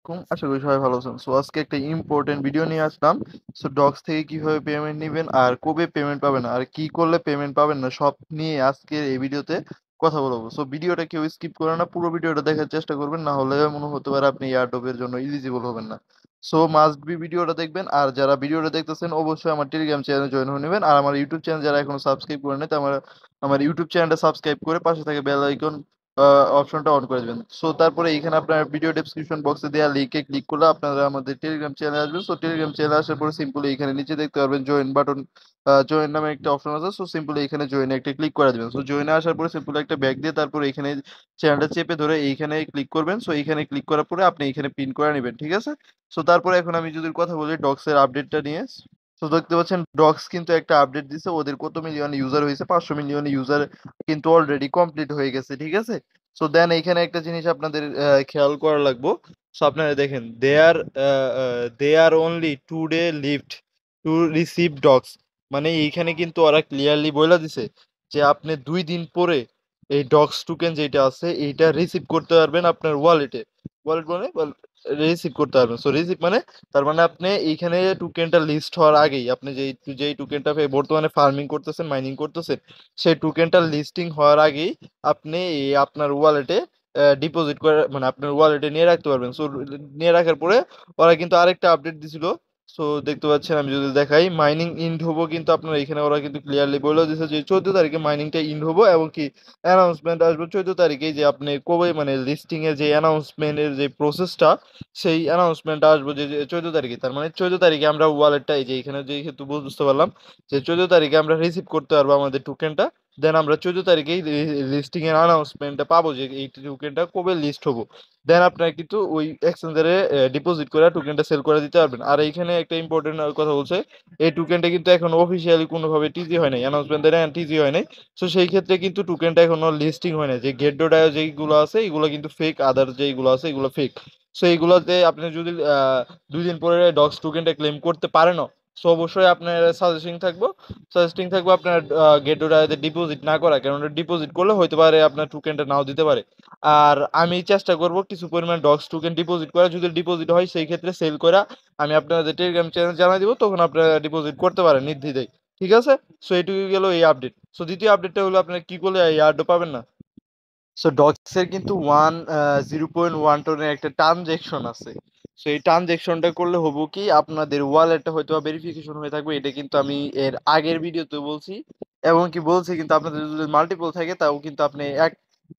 আলাইকুম। আশা করি সবাই ভালো আছেন। সো আজকে একটা ইম্পোর্টেন্ট ভিডিও নিয়ে আসলাম। সো ডক্স থেকে কিভাবে পেমেন্ট নিবেন আর কবে পেমেন্ট পাবেন আর কি করলে পেমেন্ট পাবেন না সব নিয়ে আজকে এই ভিডিওতে কথা বলবো। সো ভিডিওটা কেউ স্কিপ করে না, পুরো ভিডিওটা দেখার চেষ্টা করবেন, না হলে মনে হতে পারে আপনি এয়ারড্রপের জন্য এলিজিবল হবেন না। সো মাস্ট বি ভিডিওটা দেখবেন, আর যারা ভিডিওটা দেখতেছেন অবশ্যই আমার টেলিগ্রাম চ্যানেলে জয়েন হয়ে নেবেন, আর আমার ইউটিউব চ্যানেল যারা এখনো সাবস্ক্রাইব করে নেই আমার আমার ইউটিউব চ্যানেলটা সাবস্ক্রাইব করে পাশে থাকে বেল আইকন অপশনটা অন করে দিবেন। সো তারপরে এখানে আপনার ভিডিও ডেসক্রিপশন বক্সে দেওয়া লিঙ্কে ক্লিক করলে আপনারা আমাদের টেলিগ্রাম চ্যানেলে আসবেন। সো টেলিগ্রাম চ্যানেলে আসার পরে সিম্পলি এখানে নিচে দেখতে পারবেন জয়েন বাটন, জয়েন নামে একটা অপশন আছে। সো সিম্পলি এখানে জয়েন একটা ক্লিক করে দিবেন। সো জয়েনে আসার পরে সিম্পলি একটা ব্যাক দিয়ে তারপরে এখানে চ্যানেলটা চেপে ধরে এইখানে ক্লিক করবেন। সো এইখানে ক্লিক করার পরে আপনি এখানে পিন করে নেবেন, ঠিক আছে? সো তারপরে এখন আমি যদি কথা বলি ডক্সের আপডেটটা নিয়ে। তো দেখতে পাচ্ছেন ডক্স কিন্তু একটা আপডেট দিছে, ওদের কত মিলিয়ন ইউজার হয়েছে, 500 মিলিয়ন ইউজার কিন্তু অলরেডি কমপ্লিট হয়ে গেছে, ঠিক আছে? সো দেন এইখানে একটা জিনিস আপনাদের খেয়াল করা লাগবো। সো আপনারা দেখেন they are only 2 day lived to receive docs, মানে এইখানে কিন্তু ওরা ক্লিয়ারলি বলে দিছে যে আপনি 2 দিন পরে এই ডক্স টোকেন যেটা আছে এইটা রিসিভ করতে পারবেন আপনার ওয়ালেটে। ওয়ালেট মানে রিসিভ করতে পারবেন। সো রিসিভ মানে তার মানে আপনি এইখানে টোকেনটা লিস্ট হওয়ার আগেই আপনি যেই টোকেনটা বর্তমানে ফার্মিং করতেছেন, মাইনিং করতেছেন, সেই টোকেনটা লিস্টিং হওয়ার আগেই আপনি আপনার ওয়ালেটে ডিপোজিট করে, মানে আপনার ওয়ালেটে নিয়ে রাখতে পারবেন। সো নিয়ে রাখার পরে ওরা কিন্তু আরেকটা আপডেট দিছিল। সো দেখতে পাচ্ছেন আমি যদি দেখাই মাইনিং ইন্ড হবো, কিন্তু আপনার এখানে ওরা কিন্তু ক্লিয়ারলি বলে দিয়েছে যে 14 তারিখে মাইনিংটা ইন্ড হবো, এবং কি অ্যানাউন্সমেন্ট আসবে 14 তারিখে, যে আপনি কবে মানে লিস্টিং এর যে অ্যানাউন্সমেন্টের যে প্রসেসটা, সেই অ্যানাউন্সমেন্ট আসবে যে 14 তারিখে। তার মানে 14 তারিখে আমরা ওয়ালেটটা এই যে এখানে যেহেতু বুঝতে পারলাম যে 14 তারিখে আমরা রিসিভ করতে পারবো আমাদের টোকেনটা। দেন আমরা 14 তারিখেই লিস্টিং এর অ্যানাউন্সমেন্টটা পাবো যে এই টোকেনটা কবে লিস্ট হবো। দেন আপনারা কিন্তু ওই এক্সচেঞ্জারে ডিপোজিট করে টোকেনটা সেল করে দিতে পারবেন। আর এইখানে একটা ইম্পর্টেন্ট কথা বলছে, এই টোকেনটা কিন্তু এখন অফিসিয়ালি কোনোভাবে টিজি হয় নাই, অ্যানাউন্সমেন্ট দেয় টিজি হয় নাই। সো সেই ক্ষেত্রে কিন্তু টোকেনটা এখনো লিস্টিং হয় না। যে গেট ডট আইও যেইগুলো আছে এগুলো কিন্তু ফেক, আদার যেইগুলো আছে এগুলো ফেক। সো এইগুলোতে আপনি যদি 2 দিন পরে ডক্স টোকেনটা ক্লেম করতে পারেন, সো অবশ্যই আপনার সাজেস্টিং থাকবো আপনার গেট ডট আইওতে ডিপোজিট না করা, কারণ ডিপোজিট করলে হতে পারে আপনার টোকেনটা নাও দিতে পারে। আর আমি চেষ্টা করব কিছু পরিমাণ ডক্স টোকেন ডিপোজিট করা, যদি ডিপোজিট হয় সেই ক্ষেত্রে সেল করা আমি আপনাদের টেলিগ্রাম চ্যানেল জানাই দিব, তখন আপনারা ডিপোজিট করতে পারেন নির্দ্বিধায়, ঠিক আছে? সো এইটুকু গেল এই আপডেট। সো দ্বিতীয় আপডেটটা হলো আপনারা কি করলে এই আর্টও পাবেন না। সো ডক্সের কিন্তু 0.1 টনের একটা ট্রানজেকশন আছে। সো এই ট্রানজেকশনটা করলে হবো কি আপনাদের ওয়ালেটটা হয়তো ভেরিফিকেশন হয়ে থাকবে, এটা কিন্তু আমি এর আগের ভিডিওতে বলছি, এবং কি বলছি কিন্তু আপনাদের যদি মাল্টিপল থাকে তাও কিন্তু আপনি এক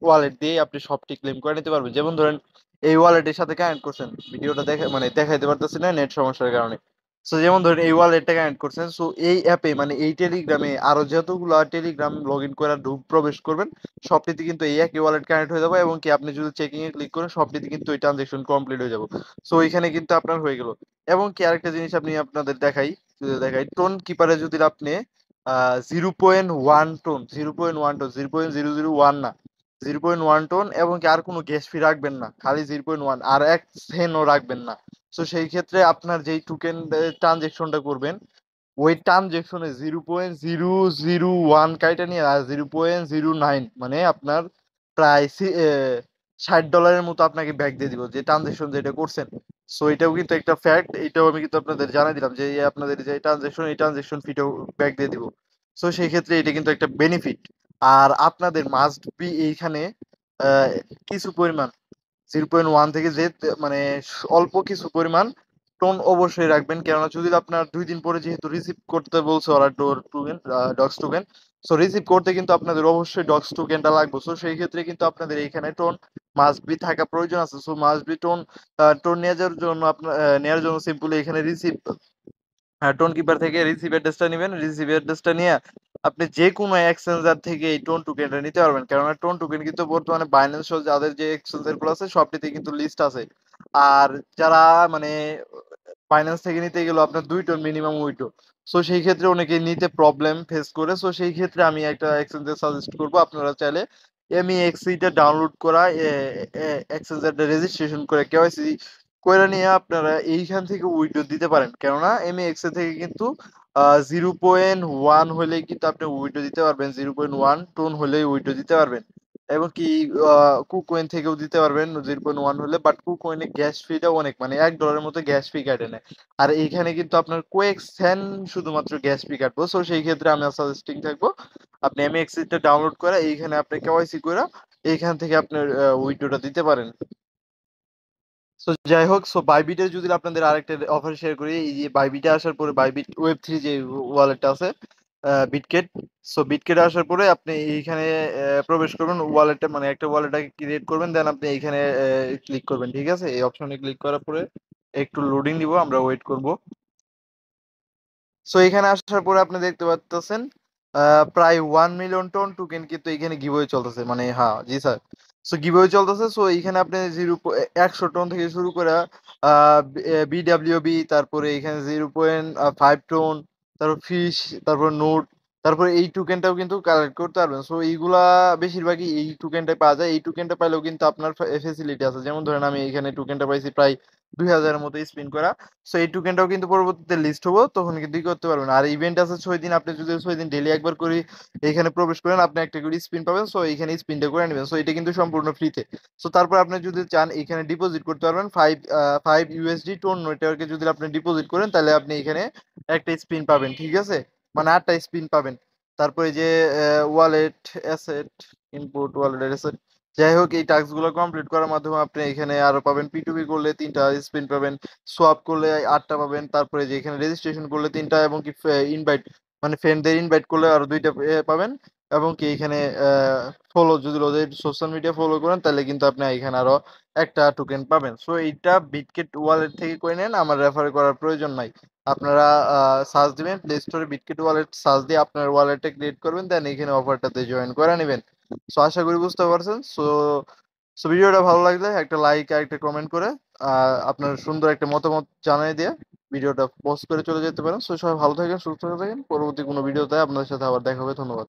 ওয়ালেট দিয়ে আপনি সবটি ক্লেম করে নিতে পারবেন। যেমন ধরেন এই ওয়ালেটের সাথে কানেক্ট করছেন, ভিডিওটা দেখে মানে দেখাইতে পারতেছি না নেট সমস্যার কারণে। সো যেমন ধরেন এই ওয়ালেটটা কানেক্ট করছেন, সো এই অ্যাপে মানে এই টেলিগ্রামে আরো যতগুলো টেলিগ্রাম লগ ইন করে প্রবেশ করবেন সবটিতে কিন্তু এই একই ওয়ালেট কানেক্ট হয়ে যাবে, এবং কি আপনি যদি চেকিং এ ক্লিক করেন সবটিতে কিন্তু ওই ট্রানজেকশন কমপ্লিট হয়ে যাবে। সো এখানে কিন্তু আপনার হয়ে গেল। এবং কি আরেকটা জিনিস আপনি আপনাদের দেখাই টোন কিপারে যদি আপনি 0.1 টোন 0.1 টোন 0.001 না, 0.1 টোন, এবং কি আর কোনো গ্যাস ফি রাখবেন না, খালি 0.1, আর এক সেন্টও রাখবেন না। সো সেই ক্ষেত্রে আপনার যেই টোকেন ট্রানজেকশনটা করবেন ওই ট্রানজেকশনে 0.001 কাইটা নিয়ে আর 0.09 মানে আপনার প্রায় $60 মতো আপনাকে ব্যাক দিয়ে দিব যে ট্রানজেকশন যেটা করছেন। সো এটাও কিন্তু একটা ফ্যাক্ট, এটাও আমি কিন্তু আপনাদের জানাই দিলাম যে আপনাদের যে ট্রানজেকশন এই ট্রানজেকশন ফিটাও ব্যাক দিয়ে দিব। সো সেই ক্ষেত্রে এটা কিন্তু একটা বেনিফিট। আর আপনাদের মাস্ট বি এইখানে আহ, কিছু পরিমাণ 0.1 থেকে যে মানে অল্প কিছু পরিমাণ টোন অবশ্যই রাখবেন, কেননা যদি আপনার 2 দিন পরে যেহেতু রিসিভ করতে বলছে ওরা token, docs token, so receive করতে কিন্তু আপনাদের অবশ্যই ডক্স টোকেনটা লাগবে। সো সেই ক্ষেত্রে কিন্তু আপনাদের এইখানে টোন মাস্ট বি থাকা প্রয়োজন আছে। So must be tone, tone নেওয়ার জন্য সিম্পলি এখানে রিসিভ টোন কিপার থেকে রিসিভ অ্যাড্রেসটা নেবেন। রিসিভ অ্যাড্রেসটা নিয়ে আপনি যে কোনো এক্সচেঞ্জার থেকে এই টোন টোকেনটা নিতে পারবেন, কেননা টোন টোকেন কিন্তু বর্তমানে বাইন্যান্স সহ যাদের যে এক্সচেঞ্জার গুলো আছে সবটিতে কিন্তু লিস্ট আছে। আর যারা মানে ফাইন্যান্স থেকে নিতে গেলে আপনার 2 টোন মিনিমাম উইথড্র। সো সেই ক্ষেত্রে অনেকে নিতে প্রবলেম ফেস করে। সো সেই ক্ষেত্রে আমি একটা এক্সচেঞ্জার সাজেস্ট করবো, আপনারা চাইলে এমইএক্সিটা ডাউনলোড করা, এক্সচেঞ্জারটা রেজিস্ট্রেশন করে কেওয়াইসি করে নিয়ে আপনারা এইখান থেকে উইথড্র দিতে পারেন, কেননা এমইএক্স থেকে কিন্তু 0.1 হলেই কিন্তু আপনি উইথড্র দিতে পারবেন, 0.1 টোন হলেই উইথড্র দিতে পারবেন। এবং কি কুকোয়েন থেকেও দিতে পারবেন 0.1 হলে, বাট কুকোয়েনে গ্যাস ফিটাও অনেক, মানে $1 মতো গ্যাস ফি কাটে নেয়। আর এইখানে কিন্তু আপনার কোয়েক্সেন শুধুমাত্র গ্যাস ফি কাটবো। সো সেই ক্ষেত্রে আমি সাজেস্টিং থাকবো আপনি এমএক্সিটা ডাউনলোড করে এইখানে আপনি কেওয়াইসি করে এইখান থেকে আপনার উইথড্রটা দিতে পারেন। সো যাই হোক, সো বাইবিটে যদি আপনাদের আরেকটা অফার শেয়ার করি, এই যে বাইবিটে আসার পরে বাইবিট ওয়েব থ্রি যে ওয়ালেটটা আছে বিটকেট, সো বিটকেট আসার পরে আপনি এইখানে প্রবেশ করবেন ওয়ালেটটা, মানে একটা ওয়ালেটটাকে ক্রিয়েট করবেন, দেন আপনি এইখানে ক্লিক করবেন। ঠিক আছে, এই অপশনে ক্লিক করার পরে একটু লোডিং দিব, আমরা ওয়েট করব। সো এখানে আসার পরে আপনি দেখতে পাচ্ছেন প্রায় 1 মিলিয়ন টন টোকেন কিন্তু এখানে গিভওয়ে চলতেছে, মানে হ্যাঁ জি স্যার। সো গিভওয়ে চলতেছে, সো এইখানে আপনি 100 টন থেকে শুরু করে বিডাব্লিউবি, তারপরে এখানে 0.5 টন, তারপর ফিশ, তারপর নোট, তারপর এই টোকেনটাও কিন্তু কালেক্ট করতে পারবেন। সো এইগুলা বেশিরভাগই এই টোকেনটাই পাওয়া যায়। এই টোকেনটা পাইলেও কিন্তু আপনার ফেসিলিটি আছে, যেমন ধরেন আমি এখানে টোকেনটা পাইছি প্রায় 2000-এর মতো স্পিন করা। সো এই টোকেনটাও কিন্তু পরবর্তীতে লিস্ট হবো, তখন কিন্তু ই করতে পারবেন। আর ইভেন্ট আছে 6 দিন, আপনি যদি 6 দিন ডেলি একবার করে এখানে প্রবেশ করেন আপনি একটা করে স্পিন পাবেন। সো এইখানে স্পিনটা করে নেবেন। সো এটা কিন্তু সম্পূর্ণ ফ্রিতে। সো তারপর আপনি যদি চান এখানে ডিপোজিট করতে পারবেন 5 USD টোন নেটওয়ার্কে যদি আপনি ডিপোজিট করেন তাহলে আপনি এখানে একটা স্পিন পাবেন। ঠিক আছে, মানে 8টা স্পিন পাবেন। তারপরে যে wallet asset, input wallet asset, যাই হোক এই টাস্ক গুলো কমপ্লিট করার মাধ্যমে আপনি এখানে আরো পাবেন। P2P করলে 3টা স্পিন পাবেন, সোয়াপ করলে 8টা পাবেন, তারপরে যে এখানে রেজিস্ট্রেশন করলে 3টা, এবং কি ইনভাইট মানে ফ্রেন্ডদের ইনভাইট করলে আরো 2টা পাবেন, এবং কি এখানে ফলো যদি ওদের সোশ্যাল মিডিয়া ফলো করেন তাহলে কিন্তু আপনি এখানে আরো একটা টোকেন পাবেন। সো এইটা বিটকেট ওয়ালেট থেকে করে নেন, আমার রেফার করার প্রয়োজন নাই। আপনারা সার্চ দিবেন প্লে স্টোরে বিটকেট ওয়ালেট, সার্চ দিয়ে আপনার ওয়ালেটটা ক্রিয়েট করবেন, দেন এখানে অফারটাতে জয়েন করে নেবেন। সো আশা করি বুঝতে পারছেন। সো সো ভিডিওটা ভালো লাগলে একটা লাইক আর একটা কমেন্ট করে আপনার সুন্দর একটা মতামত জানিয়ে দিয়ে ভিডিওটা পোস্ট করে চলে যেতে পারেন। সো সবাই ভালো থাকেন, সুস্থ থাকেন, পরবর্তী কোনো ভিডিওতে আপনাদের সাথে আবার দেখা হবে। ধন্যবাদ।